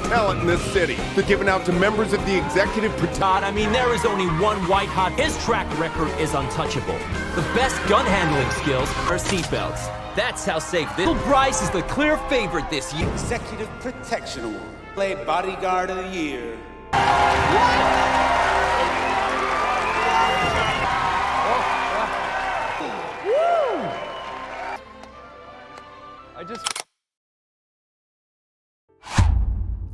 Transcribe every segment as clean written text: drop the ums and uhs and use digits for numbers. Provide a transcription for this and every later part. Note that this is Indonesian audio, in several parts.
talent in this city. They're given out to members of the executive Todd, I mean, there is only one white hot. His track record is untouchable. The best gun handling skills are seatbelts. That's how safe this. Bill Bryce is the clear favorite this year. Executive Protection Award. Play Bodyguard of the Year.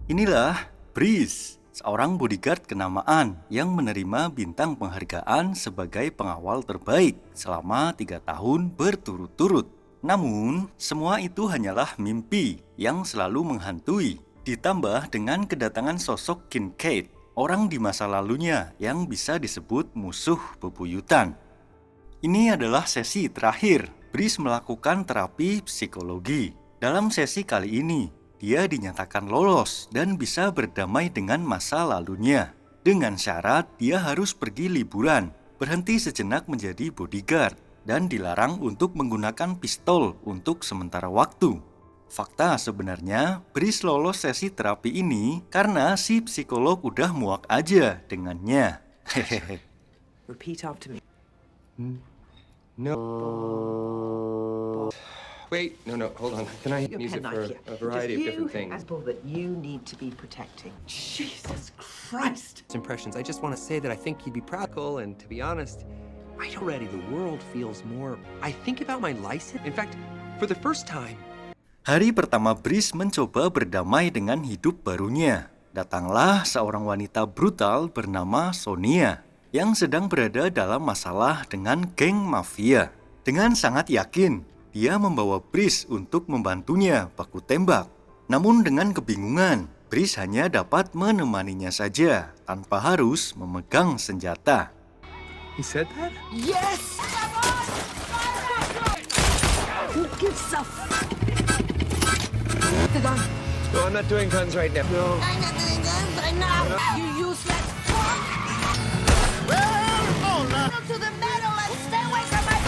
Inilah Breeze, seorang bodyguard kenamaan yang menerima bintang penghargaan sebagai pengawal terbaik selama 3 tahun berturut-turut. Namun, semua itu hanyalah mimpi yang selalu menghantui, ditambah dengan kedatangan sosok Kincaid, orang di masa lalunya yang bisa disebut musuh bebuyutan. Ini adalah sesi terakhir Breeze melakukan terapi psikologi. Dalam sesi kali ini, dia dinyatakan lolos dan bisa berdamai dengan masa lalunya. Dengan syarat dia harus pergi liburan, berhenti sejenak menjadi bodyguard, dan dilarang untuk menggunakan pistol untuk sementara waktu. Fakta sebenarnya, Breeze lolos sesi terapi ini karena si psikolog udah muak aja dengannya. Hehehe. Repeat after me. No. Wait, no, hold on. Can I use it for a variety of different things? That you need to be protecting. Jesus Christ! Impressions. I just want to say that I think you'd be practical, and to be honest, already the world feels more. I think about my license. In fact, for the first time. Hari pertama Breeze mencoba berdamai dengan hidup barunya. Datanglah seorang wanita brutal bernama Sonia yang sedang berada dalam masalah dengan geng mafia. Dengan sangat yakin, dia membawa Breeze untuk membantunya baku tembak. Namun dengan kebingungan, Breeze hanya dapat menemaninya saja tanpa harus memegang senjata. He said that? Yes! Who gives a No, I'm not doing guns right now. No. I'm not doing guns right now. You useless fuck! Go to the middle and stay away from my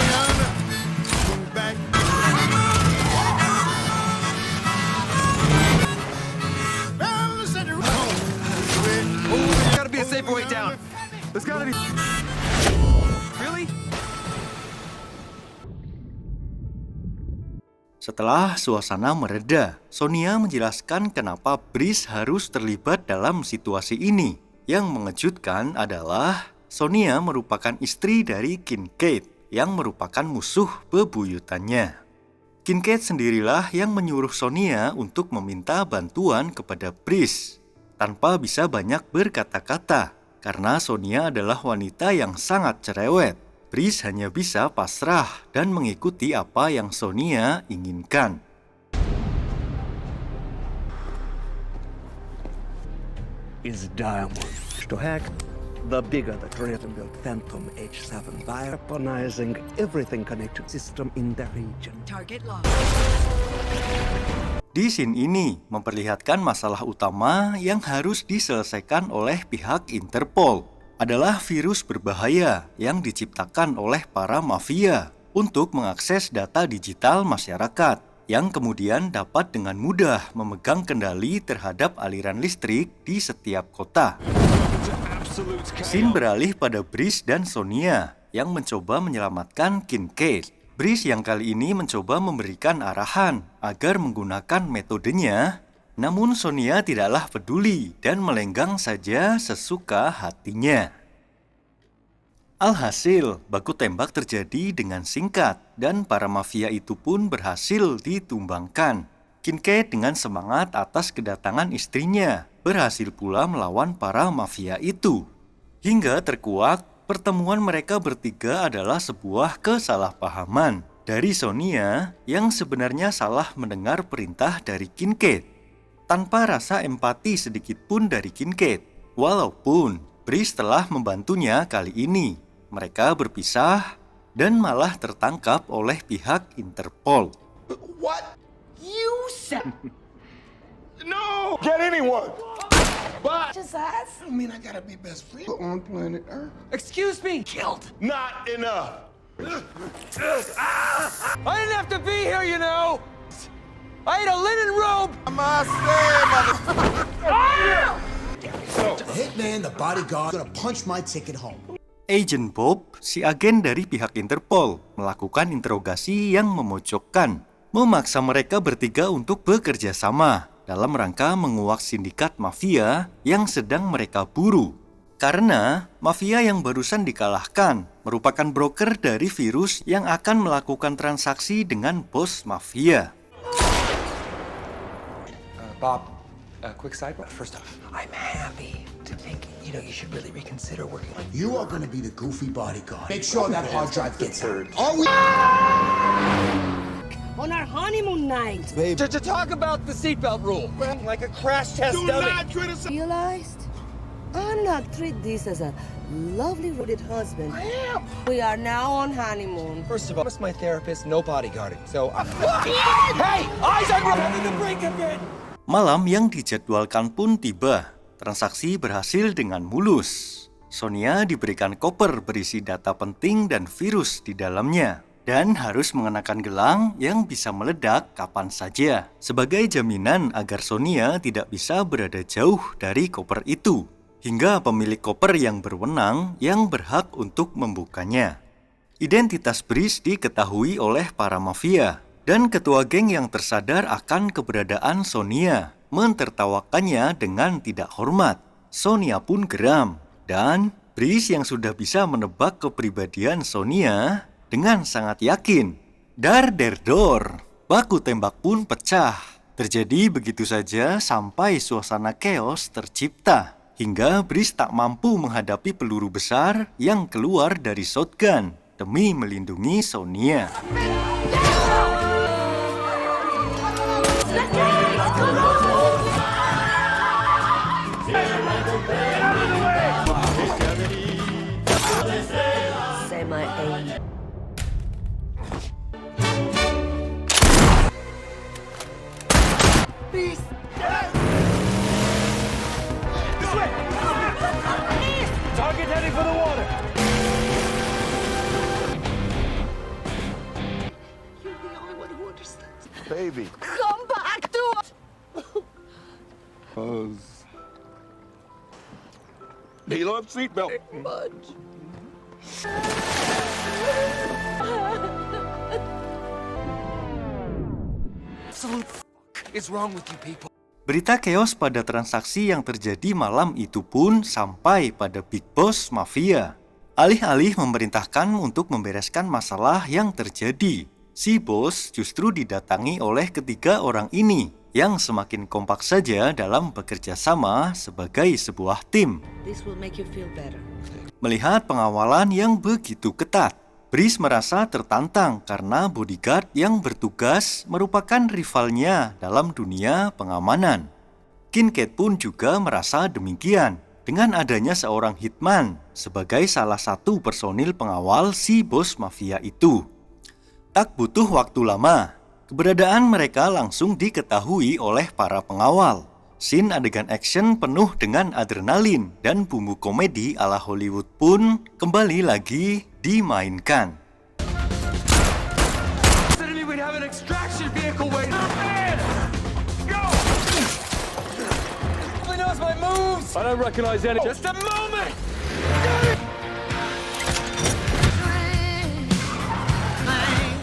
There's gotta be a safer way down. There's gotta be. Really? Setelah suasana mereda, Sonia menjelaskan kenapa Breeze harus terlibat dalam situasi ini. Yang mengejutkan adalah Sonia merupakan istri dari Kincaid yang merupakan musuh bebuyutannya. Kincaid sendirilah yang menyuruh Sonia untuk meminta bantuan kepada Breeze tanpa bisa banyak berkata-kata karena Sonia adalah wanita yang sangat cerewet. Breeze hanya bisa pasrah dan mengikuti apa yang Sonia inginkan. Is diamond to hack. The bigger the Creator-built Phantom H7 by weaponizing everything connected system in the region. target lost. Di scene ini memperlihatkan masalah utama yang harus diselesaikan oleh pihak Interpol adalah virus berbahaya yang diciptakan oleh para mafia untuk mengakses data digital masyarakat yang kemudian dapat dengan mudah memegang kendali terhadap aliran listrik di setiap kota. Scene beralih pada Breeze dan Sonia yang mencoba menyelamatkan Kincaid. Breeze yang kali ini mencoba memberikan arahan agar menggunakan metodenya, namun Sonia tidaklah peduli dan melenggang saja sesuka hatinya. Alhasil, baku tembak terjadi dengan singkat dan para mafia itu pun berhasil ditumbangkan. Kincaid dengan semangat atas kedatangan istrinya berhasil pula melawan para mafia itu. Hingga terkuak, pertemuan mereka bertiga adalah sebuah kesalahpahaman dari Sonia yang sebenarnya salah mendengar perintah dari Kincaid, tanpa rasa empati sedikit pun dari Kincaid. Walaupun Breeze telah membantunya kali ini, mereka berpisah dan malah tertangkap oleh pihak Interpol. What? You said No! Get anyone! just us. I mean, I gotta be best friends on planet Earth. Excuse me. Killed. Not enough! I didn't have to be here, you know. I ate a linen robe! Hitman, the bodyguard, gonna punch my ticket home. Agent Bob, si agen dari pihak Interpol, melakukan interogasi yang memojokkan, memaksa mereka bertiga untuk bekerja sama dalam rangka menguak sindikat mafia yang sedang mereka buru. Karena mafia yang barusan dikalahkan merupakan broker dari virus yang akan melakukan transaksi dengan bos mafia. Bob, quick sidebar. First off, I'm happy to think, you should really reconsider working like You are gonna be the goofy bodyguard. Make sure that hard drive gets out. Are we? On our honeymoon night. To talk about the seatbelt rule. Like a crash test dummy. Realized? I'm not treat this as a lovely rooted husband. We are now on honeymoon. First of all, I'm my therapist, no bodyguarding. So, Hey! Eyes on the brake again! Malam yang dijadwalkan pun tiba. Transaksi berhasil dengan mulus. Sonia diberikan koper berisi data penting dan virus di dalamnya. Dan harus mengenakan gelang yang bisa meledak kapan saja. Sebagai jaminan agar Sonia tidak bisa berada jauh dari koper itu. Hingga pemilik koper yang berwenang yang berhak untuk membukanya. Identitas Brice diketahui oleh para mafia. Dan ketua geng yang tersadar akan keberadaan Sonia mentertawakannya dengan tidak hormat. Sonia pun geram. Dan Brice yang sudah bisa menebak kepribadian Sonia dengan sangat yakin. Dar der dor, baku tembak pun pecah. Terjadi begitu saja sampai suasana chaos tercipta. Hingga Brice tak mampu menghadapi peluru besar yang keluar dari shotgun demi melindungi Sonia. Semi-A. Target heading for the water! You're the only one who understands. Baby. Come back to us. He loves seatbelt. Much. Is wrong with you people? Berita chaos pada transaksi yang terjadi malam itu pun sampai pada Big Boss Mafia. Alih-alih memerintahkan untuk membereskan masalah yang terjadi, si bos justru didatangi oleh ketiga orang ini yang semakin kompak saja dalam bekerja sama sebagai sebuah tim. This will make you feel better. Melihat pengawalan yang begitu ketat, Brice merasa tertantang karena bodyguard yang bertugas merupakan rivalnya dalam dunia pengamanan. Kincaid pun juga merasa demikian dengan adanya seorang hitman sebagai salah satu personil pengawal si bos mafia itu. Tak butuh waktu lama, keberadaan mereka langsung diketahui oleh para pengawal. Scene adegan action penuh dengan adrenalin dan bumbu komedi ala Hollywood pun kembali lagi dimainkan. Suddenly we'd have an extraction vehicle waiting. Go! He knows my moves! I don't recognize any. Just a moment!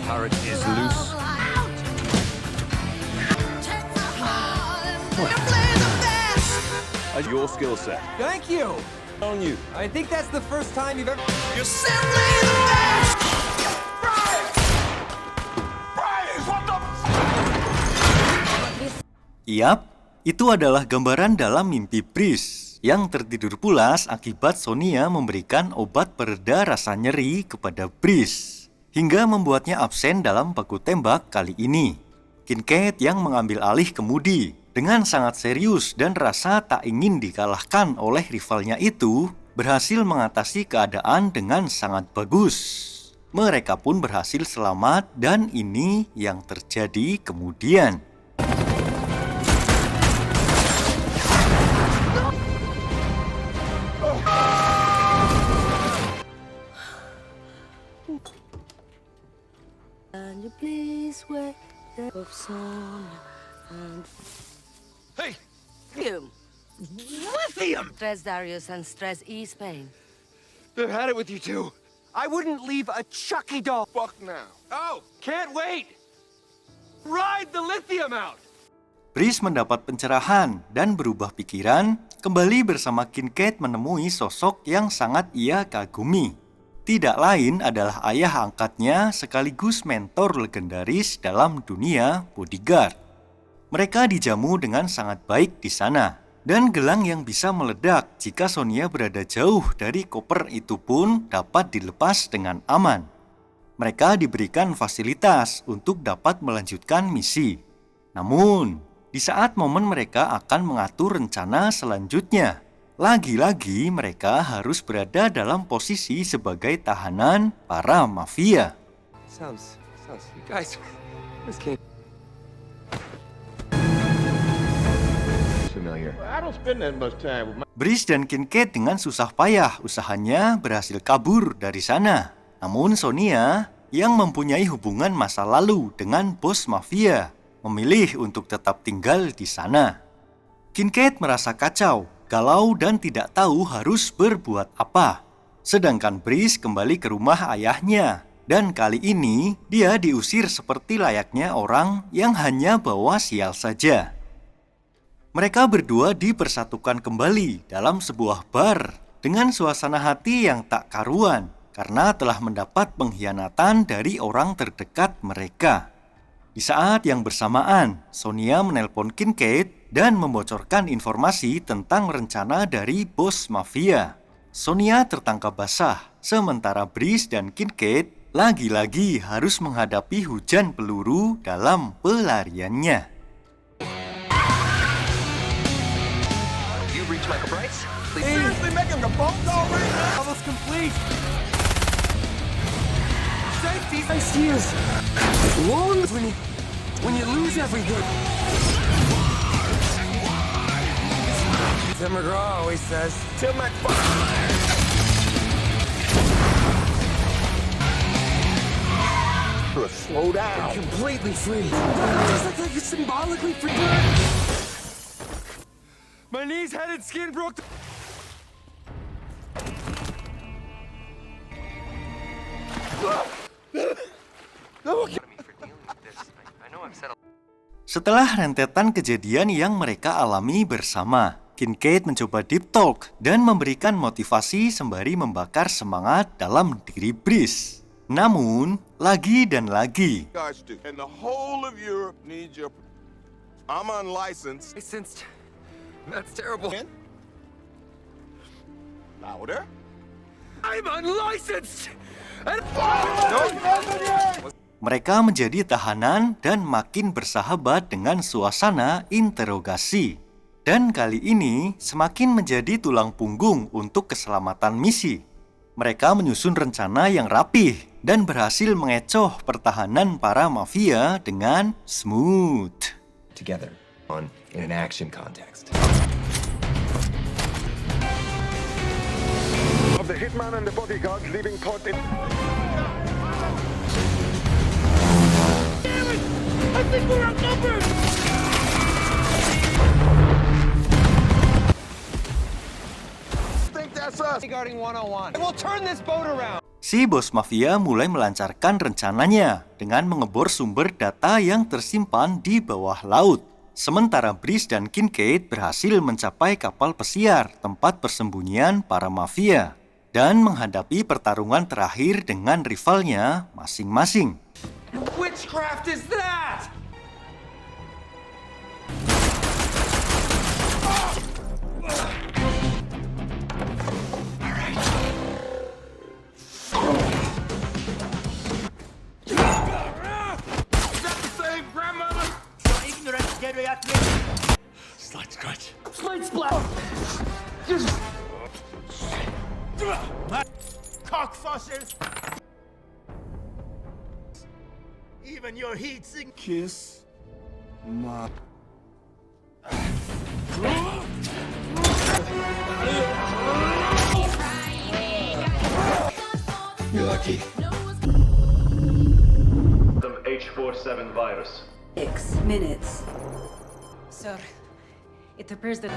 Turret is loose. Your skill set. Thank you! On you. I think that's the first time you've ever... You're simply the best! Brian, what the... Yap, itu adalah gambaran dalam mimpi Brice yang tertidur pulas akibat Sonia memberikan obat pereda rasa nyeri kepada Brice hingga membuatnya absen dalam baku tembak kali ini. Kincaid yang mengambil alih kemudi dengan sangat serius dan rasa tak ingin dikalahkan oleh rivalnya itu berhasil mengatasi keadaan dengan sangat bagus. Mereka pun berhasil selamat dan ini yang terjadi kemudian. Can you please wait of Sonia and Hey! Lithium. Lithium! Stress Darius and Stress East Pain. I've had it with you two. I wouldn't leave a Chucky doll. Fuck now. Oh, can't wait. Ride the lithium out. Brice mendapat pencerahan dan berubah pikiran, kembali bersama Kincaid menemui sosok yang sangat ia kagumi. Tidak lain adalah ayah angkatnya sekaligus mentor legendaris dalam dunia bodyguard. Mereka dijamu dengan sangat baik di sana. Dan gelang yang bisa meledak jika Sonia berada jauh dari koper itu pun dapat dilepas dengan aman. Mereka diberikan fasilitas untuk dapat melanjutkan misi. Namun, di saat momen mereka akan mengatur rencana selanjutnya, lagi-lagi mereka harus berada dalam posisi sebagai tahanan para mafia. Sounds, you guys, this can't. I don't spend that much time with my... Brice dan Kincaid dengan susah payah usahanya berhasil kabur dari sana. Namun Sonia, yang mempunyai hubungan masa lalu dengan bos mafia, memilih untuk tetap tinggal di sana. Kincaid merasa kacau, galau dan tidak tahu harus berbuat apa. Sedangkan Brice kembali ke rumah ayahnya. Dan kali ini, dia diusir seperti layaknya orang yang hanya bawa sial saja. Mereka berdua dipersatukan kembali dalam sebuah bar dengan suasana hati yang tak karuan karena telah mendapat pengkhianatan dari orang terdekat mereka. Di saat yang bersamaan, Sonia menelpon Kincaid dan membocorkan informasi tentang rencana dari bos mafia. Sonia tertangkap basah, sementara Brice dan Kincaid lagi-lagi harus menghadapi hujan peluru dalam pelariannya. Reach Michael Bryce? Seriously making the phone call right now? Almost complete. Safety years. Long when you lose everything. Tim McGraw always says. Tim McGraw. Slow down. Completely free. Just like you're symbolically free. My knees, head, and skin broke. Setelah rentetan kejadian yang mereka alami bersama, Kincaid mencoba deep talk dan memberikan motivasi sembari membakar semangat dalam diri Brice. Namun, lagi dan lagi, And the whole of Europe needs your... I'm unlicensed. Licensed. That's terrible. Louder. I'm unlicensed. mereka menjadi tahanan dan makin bersahabat dengan suasana interogasi. Dan kali ini semakin menjadi tulang punggung untuk keselamatan misi. Mereka menyusun rencana yang rapih dan berhasil mengecoh pertahanan para mafia dengan smooth. Together in an action context. Of the hitman and the bodyguards leaving port in... Damn it! I think we're outnumbered! Think that's us. Guarding 101. We'll turn this boat around. Si bos mafia mulai melancarkan rencananya dengan mengebor sumber data yang tersimpan di bawah laut. Sementara Brice dan Kincaid berhasil mencapai kapal pesiar tempat persembunyian para mafia dan menghadapi pertarungan terakhir dengan rivalnya masing-masing. Witchcraft is that? Slide splat! Cockfuckers! Even your heat sink. Kiss my... You're lucky. H47 virus. 6 minutes. Sir, it appears that...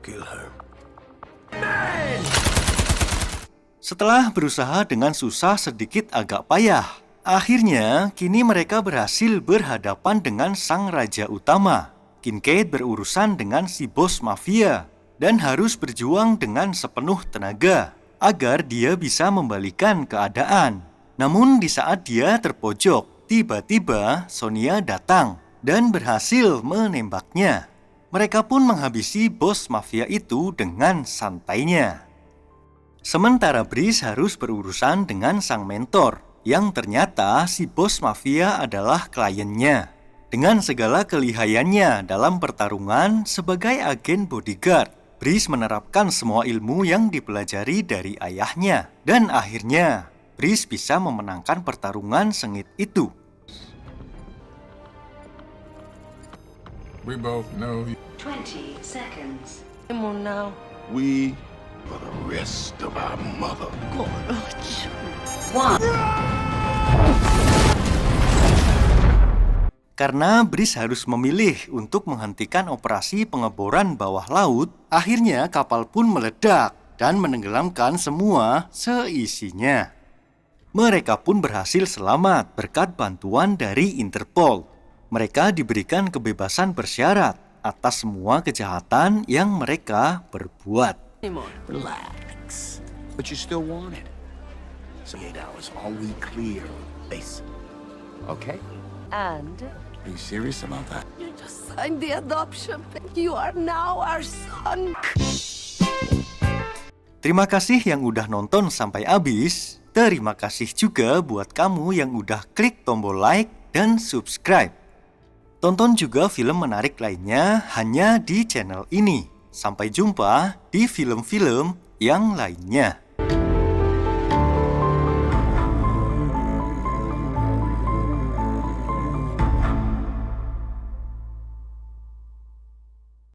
Kill her. Setelah berusaha dengan susah sedikit agak payah, akhirnya kini mereka berhasil berhadapan dengan sang raja utama. Kincaid berurusan dengan si bos mafia dan harus berjuang dengan sepenuh tenaga agar dia bisa membalikan keadaan. Namun di saat dia terpojok, tiba-tiba Sonia datang dan berhasil menembaknya. Mereka pun menghabisi bos mafia itu dengan santainya. Sementara Brice harus berurusan dengan sang mentor, yang ternyata si bos mafia adalah kliennya. Dengan segala kelihayannya dalam pertarungan sebagai agen bodyguard, Brice menerapkan semua ilmu yang dipelajari dari ayahnya. Dan akhirnya, Brice bisa memenangkan pertarungan sengit itu. We both know 20 seconds. Come on now. we for the rest of our mother. Karena Brice harus memilih untuk menghentikan operasi pengeboran bawah laut, akhirnya kapal pun meledak dan menenggelamkan semua seisinya. Mereka pun berhasil selamat berkat bantuan dari Interpol. Mereka diberikan kebebasan bersyarat atas semua kejahatan yang mereka perbuat. Relax. But you still want it. So 8 hours, all we clear. Base. Okay. And Are you serious about that? you just signed the adoption. You are now our son. Terima kasih yang udah nonton sampai habis. Terima kasih juga buat kamu yang udah klik tombol like dan subscribe. Tonton juga film menarik lainnya hanya di channel ini. Sampai jumpa di film-film yang lainnya.